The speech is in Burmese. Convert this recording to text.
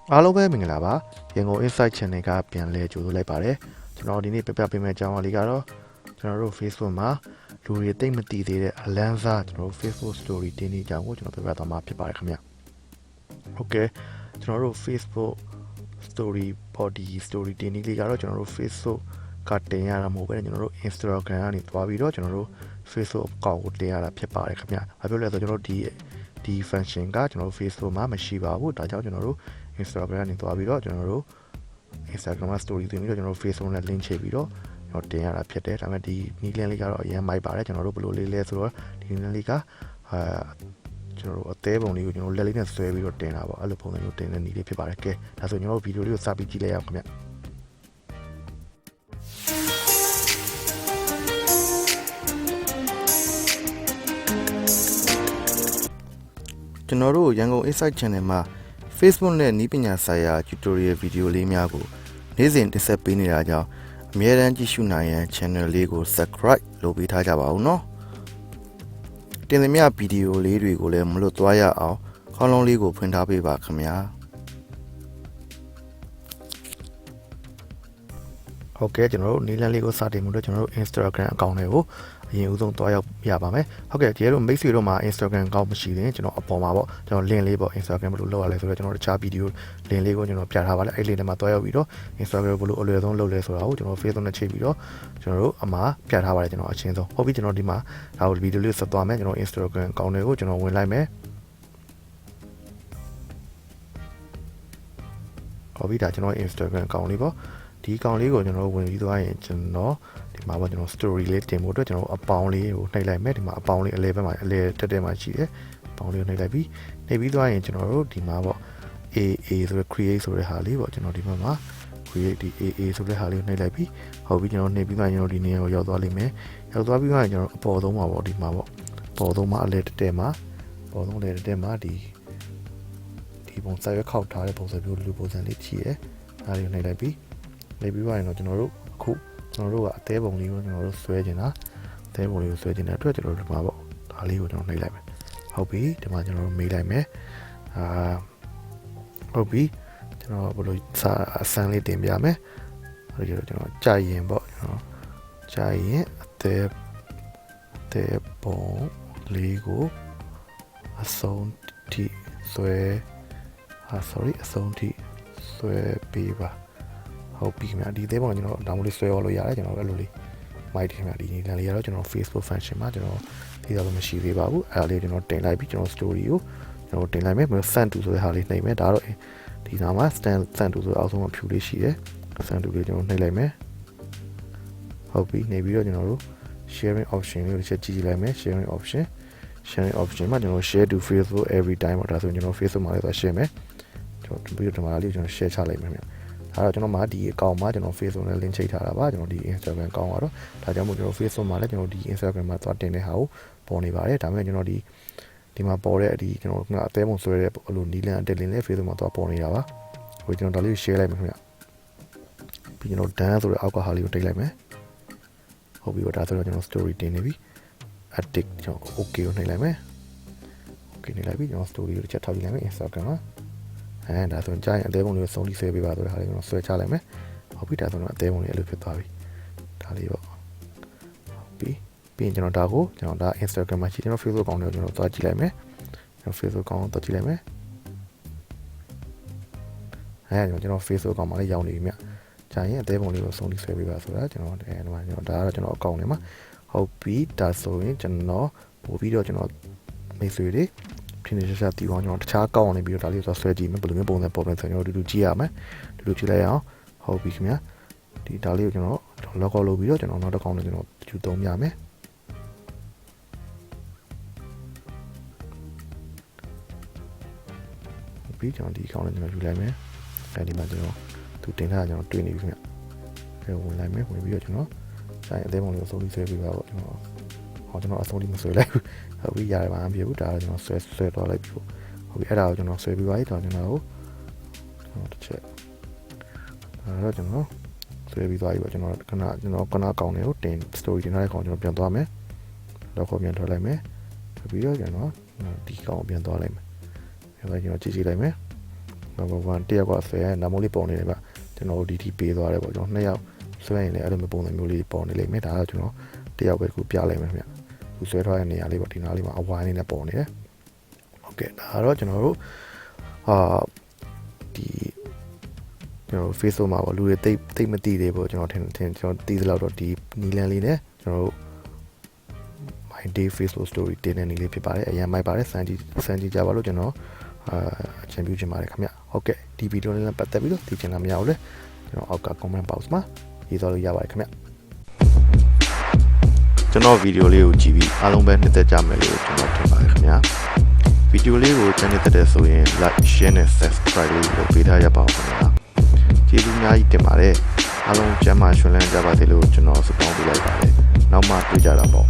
အားလုံးပဲမင်္ဂလာပါရန်ကုန် Insight Channel ကပြန်လဲကြိုဆိုလိုက်ပါတယ်ကျွန်တော်ဒီနေ့ပြပြပေးမယ့်အကြောင်းအရာလေးကတော့ကျွန်တော်တို့ Facebook မှာလူတွေသိမသိသေးတဲ့အလန်းစားကျွန်တော်တို့ Facebook Story တင်နေကြအောင်ကိုကျွန်တော်ပြပြသွားမှာဖြစ်ပါတယ်ခင်ဗျဟုတ်ကဲ့ကျွန်တော်တို့ Facebook Story Body Story တင်နေလေးကတော့ကျွန်တော်တို့ Facebook ကတင်ရတာမဟုတ်ဘဲကျွန်တော်တို့ Instagram ကနေသွားပြီးတော့ကျွန်တော်တို့ Facebook အကောင့်ကိုတင်ရတာဖြစ်ပါတယ်ခင်ဗျဘာဖြစ်လဲဆိုတော့ကျွန်တော်တို့ဒီ function ကကျွန်တော်တို့ Facebook မှာမရှိပါဘူးဒါကြောင့်ကျွန်တော်တို့ Instagram ကနေသွားပြီးတော့ကျွန်တော်တို့ Instagram မှာ story တင်ပြီးတော့ကျွန်တော်တို့ Facebook နဲ့ link ချိန်ပြီးတော့ကျွန်တော်တင်ရတာဖြစ်တယ်ဒါပေမဲ့ဒီ link လေးကတော့အရင်မိုက်ပါတယ်ကျွန်တော်တို့ဘယ်လိုလေးလဲဆိုတော့ဒီ link လေးကကျွန်တော်တို့အသေးပုံလေးကိုကျွန်တော်လက်လေးနဲ့ဆွဲပြီးတော့တင်တာပေါ့အဲ့လိုပုံစံမျိုးတင်တဲ့နည်းလေးဖြစ်ပါတယ်ကဲဒါဆိုကျွန်တော်တို့ဗီဒီယိုလေးကိုစပြီးကြည့်လိုက်ရအောင်ခင်ဗျကျွန်တော်တို့ရန်ကုန် Insight Channel မှာ Facebook နဲ့နည်းပညာဆိုင်ရာ tutorial ဗီဒီယိုလေးများကိုနေ့စဉ်တင်ဆက်ပေးနေတာကြောင့်အမြဲတမ်းကြည့်ရှုနိုင်ရန် channel လေးကို subscribe လုပ်ပေးထားကြပါဦးနော်တင်သမျှဗီဒီယိုလေးတွေကိုလည်းမလွတ်သွားရအောင်ခေါင်းလုံးလေးကိုဖွင့်ထားပေးပါခင်ဗျာဟုတ်ကဲ့ကျွန်တော်တို့နီလန်းလေးကိုစတင်မှုတော့ကျွန်တော်တို့ Instagram အကောင့်တွေကိုအရင်ဦးဆုံးတွားရောက်ရပါမယ်ဟုတ်ကဲ့ဒီတို့မိတ်ဆွေတို့မှာ Instagram အကောင့်မရှိရင်ကျွန်တော်အပေါ်မှာပေါ့ကျွန်တော် link လေးပေါ့ Instagram ဘယ်လိုလုပ်ရလဲဆိုတော့ကျွန်တော်တခြားဗီဒီယို link လေးကိုကျွန်တော်ပြထားပါလဲအဲ့ link ထဲမှာတွားရောက်ပြီးတော့ Instagram ဘယ်လိုအလွယ်ဆုံးလုပ်လဲဆိုတာကိုကျွန်တော် Facebook နဲ့ချိန်ပြီးတော့ကျွန်တော်တို့အမှာပြထားပါတယ်ကျွန်တော်အချင်းဆုံးဟုတ်ပြီကျွန်တော်ဒီမှာဒါကိုဗီဒီယိုလေးဆက်သွားမယ်ကျွန်တော် Instagram အကောင့်တွေကိုကျွန်တော်ဝင်လိုက်မယ်ဟုတ်ပြီဒါကျွန်တော် Instagram အကောင့်လေးပေါ့ဒီအကောင့်လေးကိုကျွန်တော်ဝင်ပြီးသွားရင်ကျွန်တော်ဒီမှာပေါ့ကျွန်တော် story လေးတင်ဖို့အတွက်ကျွန်တော်အပေါင်းလေးကိုနှိပ်လိုက်မယ်ဒီမှာအပေါင်းလေးအလဲဘက်မှာအလဲတက်တက်မှာရှိတယ်အပေါင်းလေးကိုနှိပ်လိုက်ပြီးနှိပ်ပြီးသွားရင်ကျွန်တော်တို့ဒီမှာပေါ့ AA ဆိုတဲ့ create ဆိုတဲ့ဟာလေးပေါ့ကျွန်တော်ဒီမှာ create ဒီ AA ဆိုတဲ့ဟာလေးကိုနှိပ်လိုက်ပြီးဟုတ်ပြီကျွန်တော်နှိပ်ပြီးသွားရင်ကျွန်တော်ဒီနေရာကိုရောက်သွားလိမ့်မယ်ရောက်သွားပြီးသွားရင်ကျွန်တော်အပေါ်ဆုံးမှာပေါ့ဒီမှာပေါ့အပေါ်ဆုံးမှာအလဲတက်တက်မှာအပေါ်ဆုံးလဲတက်တက်မှာဒီပုံစံရွက်ခောက်ထားတဲ့ပုံစံမျိုးလူပုံစံလေးရှိတယ်ဒါလေးကိုနှိပ်လိုက်ပြီးနေပြီးသွားရင်တော့ကျွန်တော်တို့အခုကျွန်တော်တို့ကအသေးပုံလေးကိုကျွန်တော်တို့ဆွဲနေတာအသေးပုံလေးကိုဆွဲနေတဲ့အတွက်ကျွန်တော်တို့ဒီမှာပေါ့ဒါလေးကိုကျွန်တော်နှိပ်လိုက်မယ်ဟုတ်ပြီဒီမှာကျွန်တော်တို့မေးလိုက်မယ်ဟုတ်ပြီကျွန်တော်ဘယ်လိုစာအစမ်းလေးတင်ပြမယ်အဲ့ဒါကျွန်တော်ကြာရင်ပေါ့ကျွန်တော်ကြာရင်အသေးပုံလေးကိုအဆုံးထိဆွဲsorry အဆုံးထိဆွဲပေးပါဟုတ်ပြီခင်ဗျာဒီသေးပုံကျွန်တော် download လေးဆွဲရလို့ရတယ်ကျွန်တော်အဲ့လိုလေးမိုက်တယ်ခင်ဗျာဒီနေရာလေးကတော့ကျွန်တော် Facebook function မှာကျွန်တော်ဒီတော့မရှိသေးပါဘူးအဲ့ဒါလေးကျွန်တော်တင်လိုက်ပြီးကျွန်တော် story ကိုကျွန်တော်တင်လိုက်မယ် send to ဆိုတဲ့ဟာလေးနှိပ်မယ်ဒါတော့ဒီနာမှာ send to ဆိုအောက်ဆုံးမှာဖြူလေးရှိတယ် send to လေးကျွန်တော်နှိပ်လိုက်မယ်ဟုတ်ပြီနှိပ်ပြီးတော့ကျွန်တော်တို့ sharing option လေးကိုတစ်ချက်ကြည့်လိုက်မယ် sharing option မှာကျွန်တော် share to Facebook every time ပေါ့ဒါဆိုရင်ကျွန်တော် Facebook မှာလည်းသွား share မယ်ကျွန်တော်ပြီးတော့ဒီမှာလေးကျွန်တော် share ချလိုက်မယ်ခင်ဗျအဲ့တော့ကျွန်တော်မှာဒီအကောင့်မှာကျွန်တော် Facebook နဲ့ link ချိတ်ထားတာပါကျွန်တော်ဒီ Instagram အကောင့်ကတော့ဒါကြောင့်မို့ကျွန်တော် Facebook မှာလည်းကျွန်တော်ဒီ Instagram မှာသွားတင်တဲ့ဟာကိုပေါ်နေပါတယ်ဒါပေမဲ့ကျွန်တော်ဒီမှာပေါ်တဲ့ဒီကျွန်တော်ကအသေးပုံဆွဲတဲ့အဲ့လိုနီလန်အတက်လင်းလေး Facebook မှာသွားပေါ်နေတာပါဟိုကျွန်တော်ဒါလေးကို share လိုက်မယ်ခင်ဗျပြီးကျွန်တော် done ဆိုတဲ့အောက်ကဟာလေးကိုတိတ်လိုက်မယ်ဟုတ်ပြီတော့ဒါဆိုတော့ကျွန်တော် story တင်နေပြီ addict ကျွန်တော် okay ကိုနှိပ်လိုက်မယ် okay နှိပ်လိုက်ပြီကျွန်တော် story ကိုတစ်ချက်ထောက်ကြည့်လိုက်မယ် Instagram မှာဒါဆိုရင်ကြာရင်အသေးပုံလေးကိုစုံလီဆွဲပေးပါဆိုတဲ့ဟာလေးကိုဆွဲချလိုက်မယ်ဟုတ်ပြီဒါဆိုတော့အသေးပုံလေးအဲ့လိုဖြစ်သွားပြီဒါလေးပေါ့ဟုတ်ပြီပြီးရင်ကျွန်တော်ဒါကိုကျွန်တော်ဒါ Instagram မှာရှိကျွန်တော် Facebook အကောင့်လေးကိုကျွန်တော်သွားကြည့်လိုက်မယ်ကျွန်တော် Facebook အကောင့်ကိုသွားကြည့်လိုက်မယ်ကျွန်တော် Facebook အကောင့်မှာလည်းရောက်နေပြီမြကြာရင်အသေးပုံလေးကိုစုံလီဆွဲပေးပါဆိုတာကျွန်တော်ဒီမှာကျွန်တော်ဒါကတော့ကျွန်တော်အကောင့်လေးမှာဟုတ်ပြီဒါဆိုရင်ကျွန်တော်ပို့ပြီးတော့ကျွန်တော်မိတ်ဆွေတွေဖြစ်နေရှာတီအောင်ကျွန်တော်တခြားကောက်အောင်နေပြီးတော့ဒါလေးဆိုဆွဲကြည့်မယ်ဘယ်လိုမျိုးပုံစံပေါ်ပြန်ဆိုကျွန်တော်တူတူကြည့်ရမယ်တူတူကြည့်လိုက်အောင်ဟုတ်ပြီခင်ဗျာဒီဒါလေးကိုကျွန်တော် log out လုပ်ပြီးတော့ကျွန်တော်နောက်တစ်ခေါက်နဲ့ကျွန်တော်ယူသုံးရမယ်ဟုတ်ပြီကျွန်တော်ဒီအကောင့်နဲ့ကျွန်တော်ယူလိုက်မယ်အဲဒီမှာကျွန်တော်သူတင်ထားတာကျွန်တော်တွေ့နေပြီခင်ဗျာဝင်လိုက်မယ်ဝင်ပြီးတော့ကျွန်တော်ဆိုင်အသေးပုံလေးကိုစုံလီဆွဲပေးပါပေါ့ကျွန်တော်ကျွန်တော်အဆုံးထိမဆွဲလိုက်ဘူးဟုတ်ပြီရတယ်ပါမဖြစ်ဘူးဒါတော့ကျွန်တော်ဆွဲသွားလိုက်ပြီဟုတ်ပြီအဲ့ဒါကိုကျွန်တော်ဆွဲပြီးပါပြီတော့ကျွန်တော်တစ်ချက်ဒါတော့ကျွန်တော်ဆွဲပြီးသွားပြီပေါ့ကျွန်တော်ခဏအကောင့်တွေကိုတင် story တင်ထားတဲ့ကောင်ကျွန်တော်ပြန်သွားမယ်တော့ခေါ်ပြန်ထွက်လိုက်မယ်ပြီးတော့ကျွန်တော်ဒီကောင်ပြန်သွားလိုက်မယ်အဲ့ဒါကျွန်တော်ကြည့်လိုက်မယ် number 1တယောက်ကဆွဲရင်နာမိုးလေးပေါ်နေတယ်ဗျကျွန်တော်တို့ဒီပေးသွားတယ်ပေါ့ကျွန်တော်2ယောက်ဆွဲရင်လည်းအဲ့လိုမျိုးပုံစံမျိုးလေးပေါ်နေလိမ့်မယ်ဒါကကျွန်တော်တယောက်ပဲခုပြလိုက်မယ်ဗျခုဆွဲထားတဲ့နေရာလေးပေါ့ဒီနားလေးမှာအဝိုင်းလေးနဲ့ပေါ်နေတယ်ဟုတ်ကဲ့ဒါကတော့ကျွန်တော်တို့ဒီကျွန်တော် Facebook မှာပေါ့လူတွေတိတ်မသိသေးဘူးကျွန်တော်ထင်ကျွန်တော်သိသလောက်တော့ဒီနီလန်လေးနဲ့ကျွန်တော်တို့ my day Facebook story တင်တဲ့နီလေးဖြစ်ပါတယ်အရင်မိုက်ပါတယ်စမ်းကြည့်ကြပါလို့ကျွန်တော်အချန်ပြချင်ပါတယ်ခင်ဗျဟုတ်ကဲ့ဒီဗီဒီယိုလေးနဲ့ပတ်သက်ပြီးတော့သိချင်တာမရဘူးလေကျွန်တော်အောက်က comment box မှာရေးသွားလို့ရပါတယ်ခင်ဗျကျွန်တော်ဗီဒီယိုလေးကိုကြည့်ပြီးအားလုံးပဲနှစ်သက်ကြမယ်လို့ကျွန်တော်ထင်ပါတယ်ခင်ဗျဗီဒီယိုလေးကိုချန်နယ်တက်တဲ့ဆိုရင် like share နဲ့ subscribe လေးလုပ်ပေးထားရပါဦးခင်ဗျကျေးဇူးအများကြီးတင်ပါတယ်အားလုံးကျမ်းမာရွှင်လန်းကြပါစေလို့ကျွန်တော်ဆုတောင်းပေးလိုက်ပါတယ်နောက်မှတွေ့ကြတာပေါ့